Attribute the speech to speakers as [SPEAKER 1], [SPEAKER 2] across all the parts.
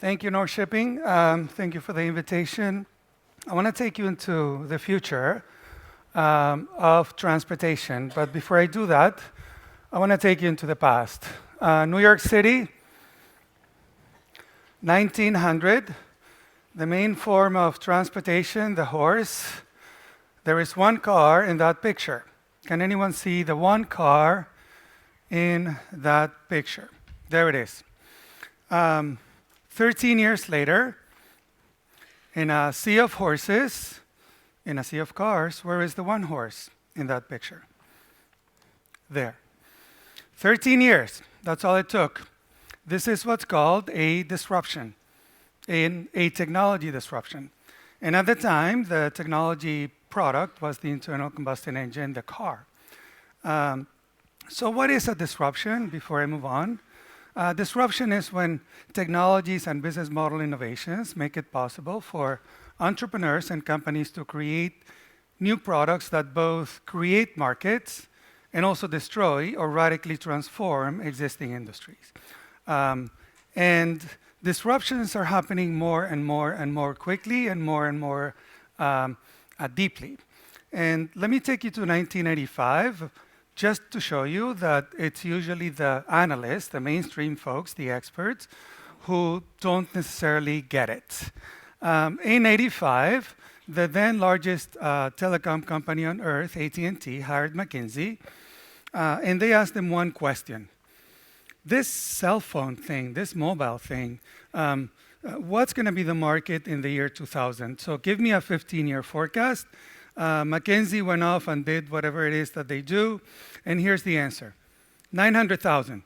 [SPEAKER 1] Thank you, North Shipping. Thank you for the invitation. I want to take you into the future of transportation. But before I do that, I want to take you into the past. New York City, 1900, the main form of transportation, the horse. There is one car in that picture. Can anyone see the one car in that picture? There it is. 13 years later, in a sea of horses, in a sea of cars, where is the one horse in that picture? There. 13 years, that's all it took. This is what's called a disruption, in a technology disruption. And at the time, the technology product was the internal combustion engine, the car. So what is a disruption, before I move on? Disruption is when technologies and business model innovations make it possible for entrepreneurs and companies to create new products that both create markets and also destroy or radically transform existing industries. And disruptions are happening more and more and more quickly and more deeply. And let me take you to 1985. Just to show you that it's usually the analysts, the mainstream folks, the experts, who don't necessarily get it. In 85, the then largest telecom company on earth, AT&T, hired McKinsey, and they asked them one question. This cell phone thing, this mobile thing, what's going to be the market in the year 2000? So give me a 15-year forecast. McKinsey went off and did whatever it is that they do, and here's the answer. 900,000.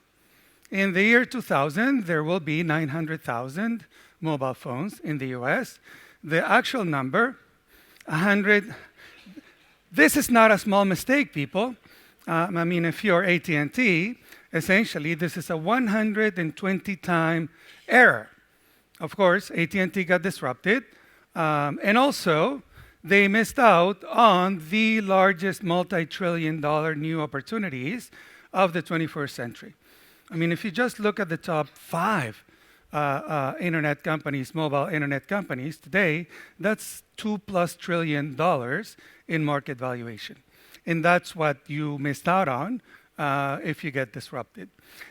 [SPEAKER 1] In the year 2000, there will be 900,000 mobile phones in the US. The actual number, 100. This is not a small mistake, people. I mean, if you're AT&T, essentially, this is a 120-time error. Of course, AT&T got disrupted, and also, they missed out on the largest multi-trillion-dollar new opportunities of the 21st century. I mean, if you just look at the top 5 internet companies, mobile internet companies today, that's $2+ trillion in market valuation. And that's what you missed out on if you get disrupted.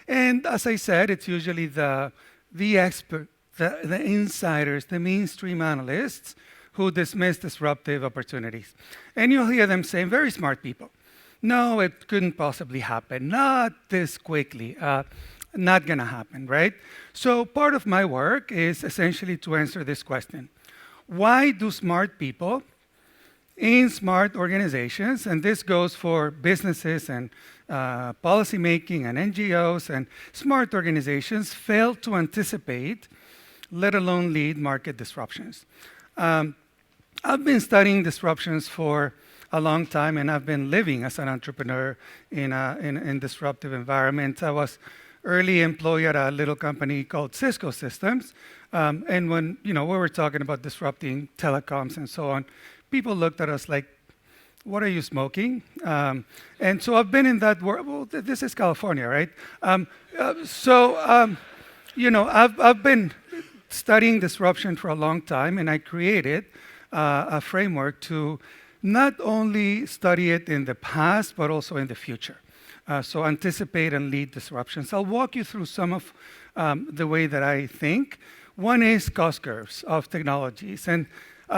[SPEAKER 1] And as I said, it's usually the expert, the insiders, the mainstream analysts who dismiss disruptive opportunities. And you'll hear them saying, very smart people, no, it couldn't possibly happen, not this quickly, not gonna happen, right? So part of my work is essentially to answer this question. Why do smart people in smart organizations, and this goes for businesses and policymaking and NGOs and smart organizations, fail to anticipate, let alone lead market disruptions? I've been studying disruptions for a long time, and I've been living as an entrepreneur in disruptive environments. I was early employee at a little company called Cisco Systems, and when we were talking about disrupting telecoms and so on, people looked at us like, "What are you smoking?" And so I've been in that world. Well, this is California, right? I've been studying disruption for a long time, and I created a framework to not only study it in the past, but also in the future. So anticipate and lead disruptions. I'll walk you through some of the way that I think. One is cost curves of technologies. And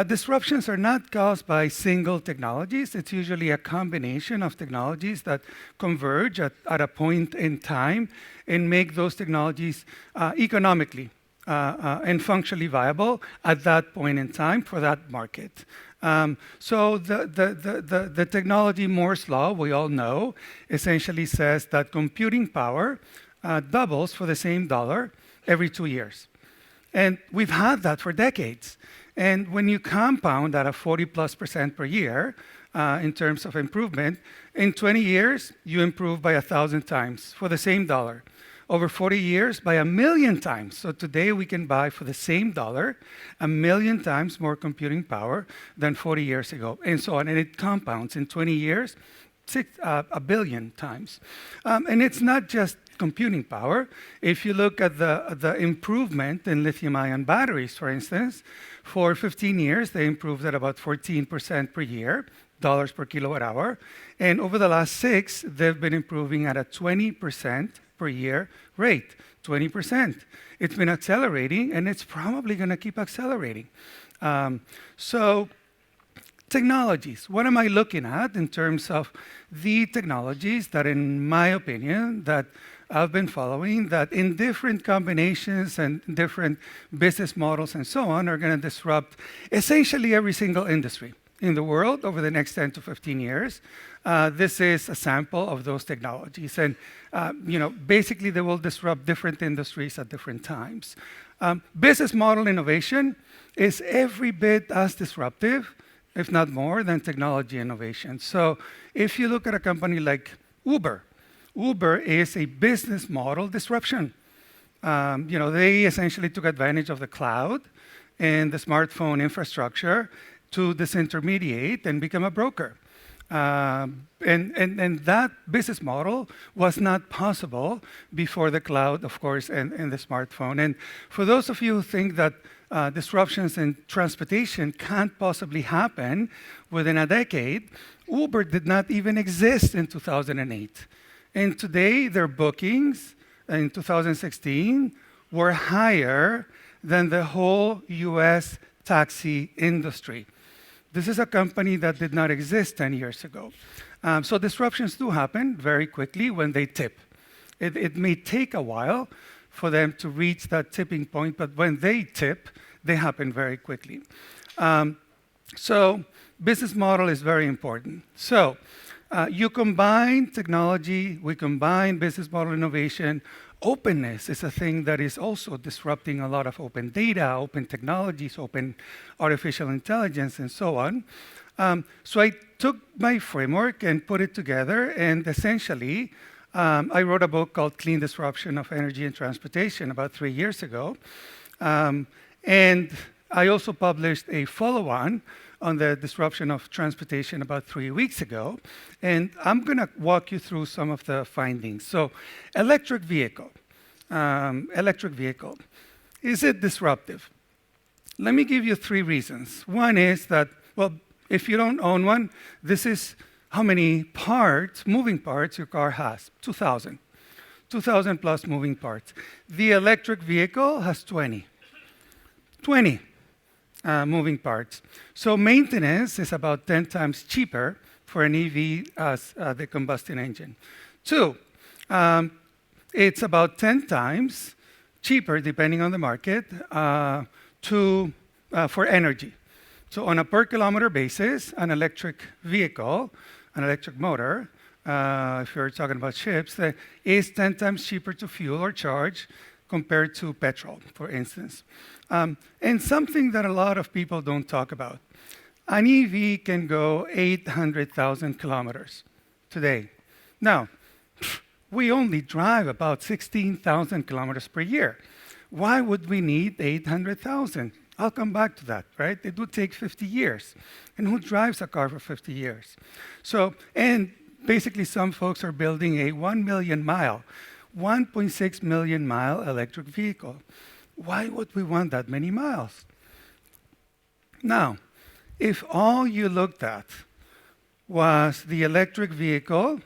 [SPEAKER 1] disruptions are not caused by single technologies. It's usually a combination of technologies that converge at a point in time and make those technologies economically and functionally viable at that point in time for that market. So the technology Moore's law, we all know, essentially says that computing power doubles for the same dollar every 2 years. And we've had that for decades. And when you compound at a 40+% per year in terms of improvement, in 20 years, you improve by 1,000 times for the same dollar. Over 40 years, by 1,000,000 times. So today we can buy for the same dollar 1,000,000 times more computing power than 40 years ago, and so on. And it compounds in 20 years. a billion times. And it's not just computing power. If you look at the improvement in lithium-ion batteries, for instance, for 15 years, they improved at about 14% per year, dollars per kilowatt hour. And over the last 6, they've been improving at a 20% per year rate, 20%. It's been accelerating, and it's probably going to keep accelerating. So technologies, what am I looking at in terms of the technologies that, in my opinion, that I've been following, that in different combinations and different business models and so on are going to disrupt essentially every single industry in the world over the next 10 to 15 years. This is a sample of those technologies. And basically, they will disrupt different industries at different times. Business model innovation is every bit as disruptive, if not more, than technology innovation. So if you look at a company like Uber, Uber is a business model disruption. They essentially took advantage of the cloud and the smartphone infrastructure to disintermediate and become a broker. And that business model was not possible before the cloud, of course, and the smartphone. And for those of you who think that disruptions in transportation can't possibly happen within a decade, Uber did not even exist in 2008. And today, their bookings in 2016 were higher than the whole US taxi industry. This is a company that did not exist 10 years ago. So disruptions do happen very quickly when they tip. It may take a while for them to reach that tipping point, but when they tip, they happen very quickly. So business model is very important. So you combine technology, we combine business model innovation. Openness is a thing that is also disrupting a lot of open data, open technologies, open artificial intelligence, and so on. So I took my framework and put it together, and essentially, I wrote a book called Clean Disruption of Energy and Transportation about 3 years ago. And I also published a follow-on on the disruption of transportation about 3 weeks ago. And I'm going to walk you through some of the findings. So electric vehicle. Is it disruptive? Let me give you 3 reasons. One is that, well, if you don't own one, this is how many parts, moving parts, your car has. 2,000. 2,000 plus moving parts. The electric vehicle has 20. 20 moving parts. So maintenance is about 10 times cheaper for an EV as the combustion engine. 2, it's about 10 times cheaper, depending on the market, for energy. So on a per kilometer basis, an electric vehicle, an electric motor, if you're talking about ships, is 10 times cheaper to fuel or charge compared to petrol, for instance. And something that a lot of people don't talk about. An EV can go 800,000 kilometers today. Now, we only drive about 16,000 kilometers per year. Why would we need 800,000? I'll come back to that, right? It would take 50 years. And who drives a car for 50 years? So, and basically some folks are building a 1 million mile, 1.6 million mile electric vehicle. Why would we want that many miles? Now, if all you looked at was the electric vehicle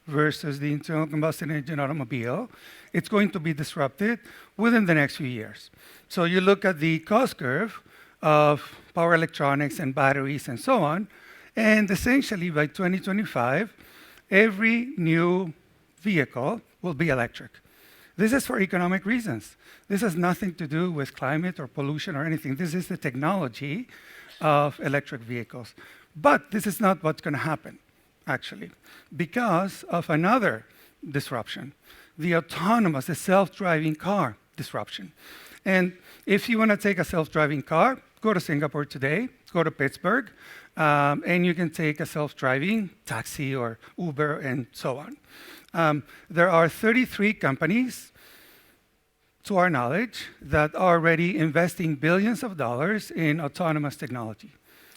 [SPEAKER 1] versus the internal combustion engine automobile, it's going to be disrupted within the next few years. So you look at the cost curve of power electronics and batteries and so on, and essentially by 2025, every new vehicle will be electric. This is for economic reasons. This has nothing to do with climate or pollution or anything. This is the technology of electric vehicles. But this is not what's going to happen, actually, because of another disruption, the autonomous, the self-driving car disruption. And if you want to take a self-driving car, go to Singapore today, go to Pittsburgh, and you can take a self-driving taxi or Uber and so on. There are 33 companies, to our knowledge, that are already investing billions of dollars in autonomous technology.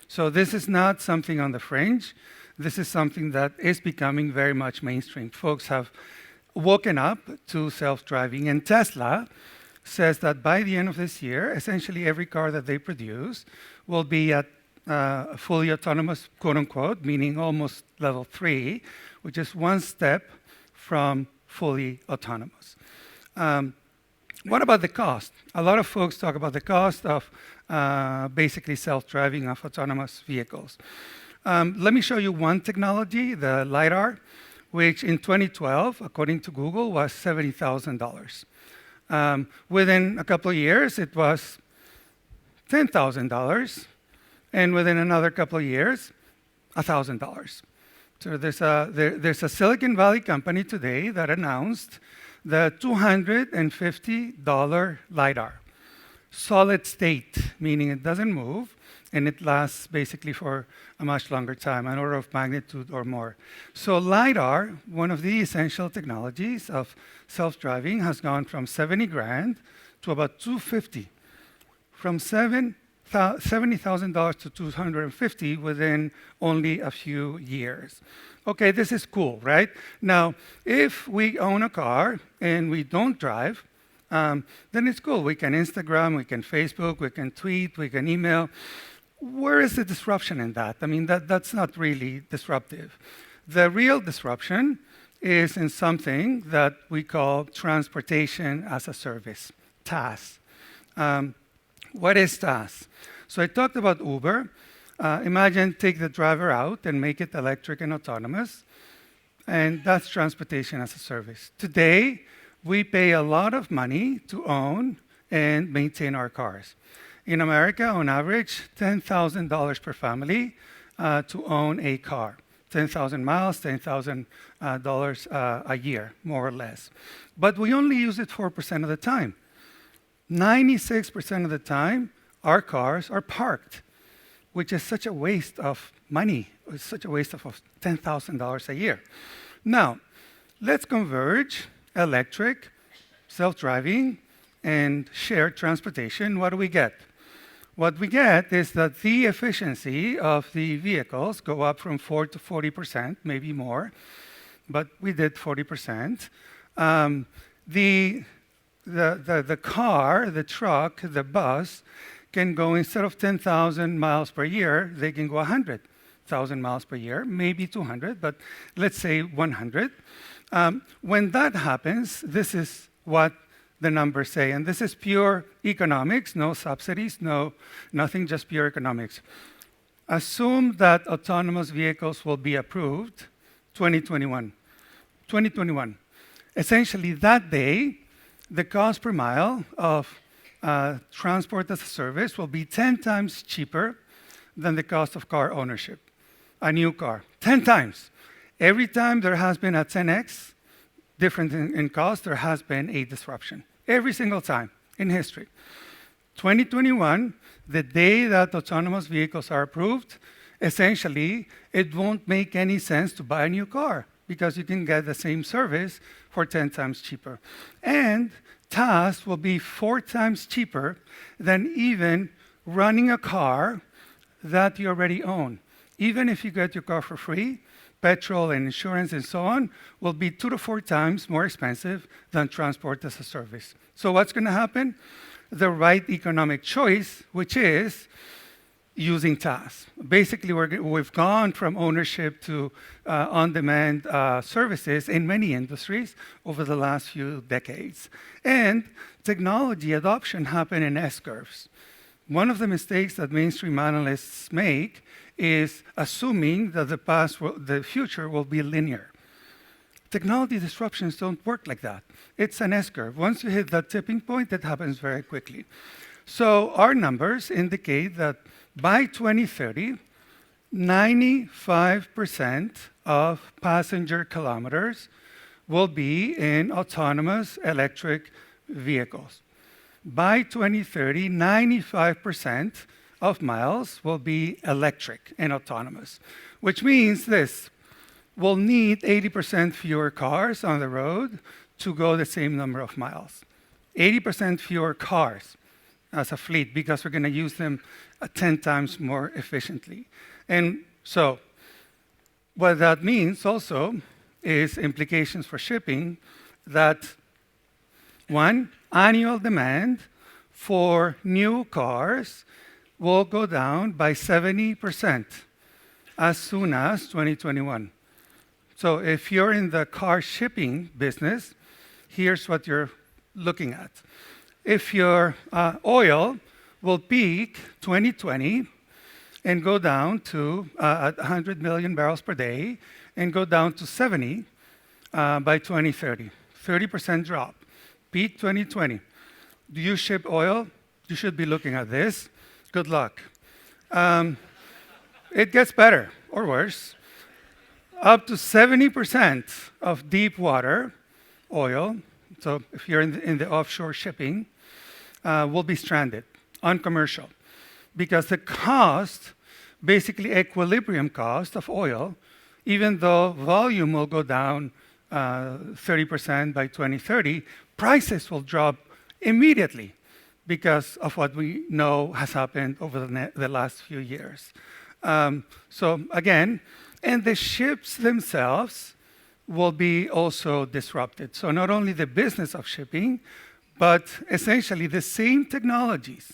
[SPEAKER 1] So this is not something on the fringe. this is something that is becoming very much mainstream. Folks have woken up to self-driving, and Tesla says that by the end of this year, essentially every car that they produce will be at fully autonomous, quote unquote, meaning almost level 3, which is one step from fully autonomous. What about the cost? A lot of folks talk about the cost of basically self-driving of autonomous vehicles. Let me show you one technology, the LiDAR, which in 2012, according to Google, was $70,000. Within a couple of years, it was $10,000, and within another couple of years, $1,000. So there's a Silicon Valley company today that announced the $250 LiDAR. Solid state, meaning it doesn't move, and it lasts basically for a much longer time, an order of magnitude or more. So LiDAR, one of the essential technologies of self-driving, has gone from 70 grand to about 250, from $70,000 to 250 within only a few years. Okay, this is cool, right? Now, if we own a car and we don't drive, then it's cool. We can Instagram, we can Facebook, we can tweet, we can email. Where is the disruption in that? I mean, that's not really disruptive. The real disruption is in something that we call transportation as a service, TaaS. What is TaaS? So I talked about Uber. Imagine take the driver out and make it electric and autonomous, and that's transportation as a service. Today, we pay a lot of money to own and maintain our cars. In America, on average, $10,000 per family to own a car. 10,000 miles, $10,000 a year, more or less. But we only use it 4% of the time. 96% of the time, our cars are parked, which is such a waste of money. It's such a waste of $10,000 a year. Now, let's converge electric, self-driving, and shared transportation. What do we get? What we get is that the efficiency of the vehicles go up from 4 to 40%, maybe more, but we did 40%. The car, the truck, the bus can go, instead of 10,000 miles per year, they can go 100,000 miles per year, maybe 200, but let's say 100. When that happens, this is what the numbers say, and this is pure economics, no subsidies, nothing, just pure economics. Assume that autonomous vehicles will be approved 2021. Essentially, that day, the cost per mile of transport as a service will be 10 times cheaper than the cost of car ownership, a new car, 10 times. Every time there has been a 10x difference in cost, there has been a disruption. Every single time in history. 2021, the day that autonomous vehicles are approved, essentially, it won't make any sense to buy a new car because you can get the same service for 10 times cheaper. And TaaS will be 4 times cheaper than even running a car that you already own. Even if you get your car for free, petrol and insurance and so on will be 2 to 4 times more expensive than transport as a service. So what's going to happen? The right economic choice, which is using TaaS. Basically, we've gone from ownership to on-demand services in many industries over the last few decades. And technology adoption happened in S-curves. One of the mistakes that mainstream analysts make is assuming that the future will be linear. Technology disruptions don't work like that. It's an S-curve. Once you hit that tipping point, it happens very quickly. So our numbers indicate that by 2030, 95% of passenger kilometers will be in autonomous electric vehicles. By 2030, 95% of miles will be electric and autonomous, which means this: we'll need 80% fewer cars on the road to go the same number of miles. 80% fewer cars as a fleet, because we're going to use them 10 times more efficiently. And so What that means also is implications for shipping that one, annual demand for new cars will go down by 70% as soon as 2021. So if you're in the car shipping business, here's what you're looking at. If your oil will peak 2020 and go down to 100 million barrels per day and go down to 70 by 2030, 30% drop, peak 2020. Do you ship oil? You should be looking at this. Good luck. It gets better or worse. Up to 70% of deep water oil, so if you're in the offshore shipping, will be stranded, uncommercial, because the cost, basically equilibrium cost of oil, even though volume will go down 30% by 2030, prices will drop immediately because of what we know has happened over the last few years. So again, and the ships themselves will be also disrupted. So not only the business of shipping, but essentially the same technologies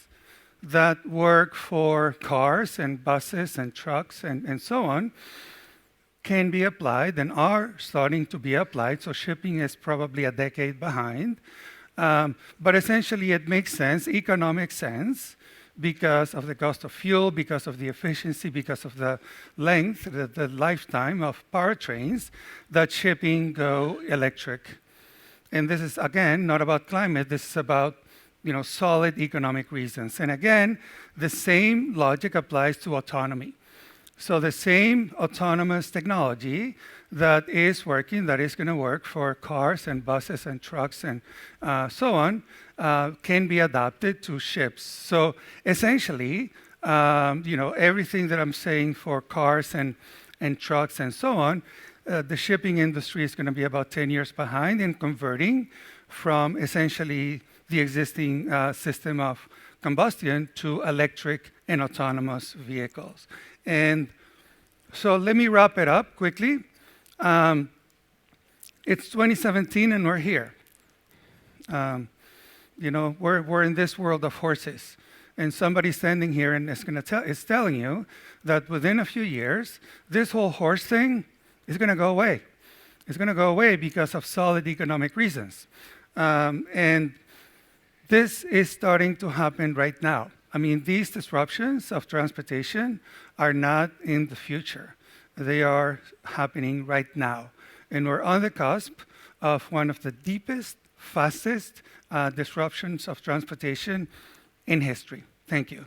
[SPEAKER 1] that work for cars and buses and trucks and so on can be applied and are starting to be applied. So shipping is probably a decade behind. But essentially it makes sense, economic sense, because of the cost of fuel, because of the efficiency, because of the length, the lifetime of powertrains, that shipping go electric. And this is, again, not about climate, this is about solid economic reasons. And again, the same logic applies to autonomy. So the same autonomous technology that is working, that is going to work for cars and buses and trucks and so on, can be adapted to ships. So essentially, everything that I'm saying for cars and trucks and so on, the shipping industry is going to be about 10 years behind in converting from essentially the existing system of combustion to electric and autonomous vehicles. And so let me wrap it up quickly. It's 2017 and we're here. We're in this world of horses. And somebody standing here and is telling you that within a few years, this whole horse thing is going to go away. It's going to go away because of solid economic reasons. And this is starting to happen right now. I mean, these disruptions of transportation are not in the future. They are happening right now. And we're on the cusp of one of the deepest, fastest disruptions of transportation in history. Thank you.